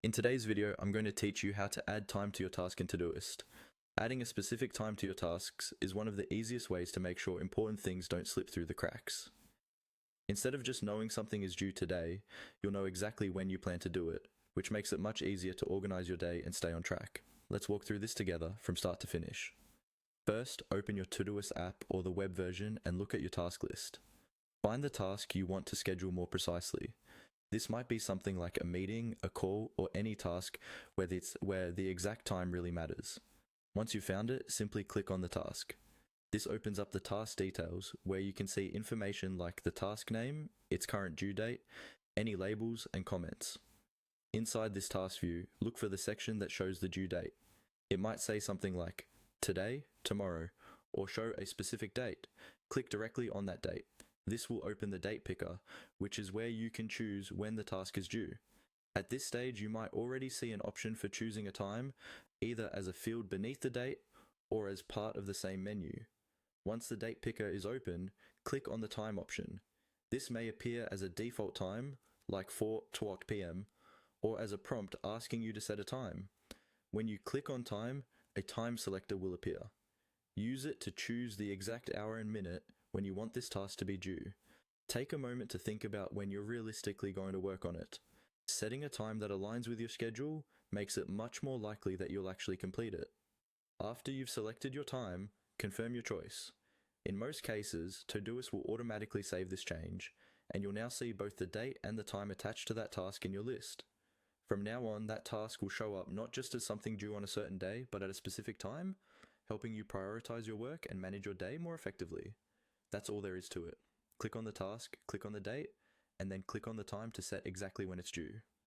In today's video, I'm going to teach you how to add time to your task in Todoist. Adding a specific time to your tasks is one of the easiest ways to make sure important things don't slip through the cracks. Instead of just knowing something is due today, you'll know exactly when you plan to do it, which makes it much easier to organize your day and stay on track. Let's walk through this together from start to finish. First, open your Todoist app or the web version and look at your task list. Find the task you want to schedule more precisely. This might be something like a meeting, a call, or any task where the exact time really matters. Once you've found it, simply click on the task. This opens up the task details where you can see information like the task name, its current due date, any labels, and comments. Inside this task view, look for the section that shows the due date. It might say something like today, tomorrow, or show a specific date. Click directly on that date. This will open the date picker, which is where you can choose when the task is due. At this stage, you might already see an option for choosing a time, either as a field beneath the date or as part of the same menu. Once the date picker is open, click on the time option. This may appear as a default time, like 4:00 p.m., or as a prompt asking you to set a time. When you click on time, a time selector will appear. Use it to choose the exact hour and minute when you want this task to be due. Take a moment to think about when you're realistically going to work on it. Setting a time that aligns with your schedule makes it much more likely that you'll actually complete it. After you've selected your time, confirm your choice. In most cases, Todoist will automatically save this change, and you'll now see both the date and the time attached to that task in your list. From now on, that task will show up not just as something due on a certain day, but at a specific time, helping you prioritize your work and manage your day more effectively. That's all there is to it. Click on the task, click on the date, and then click on the time to set exactly when it's due.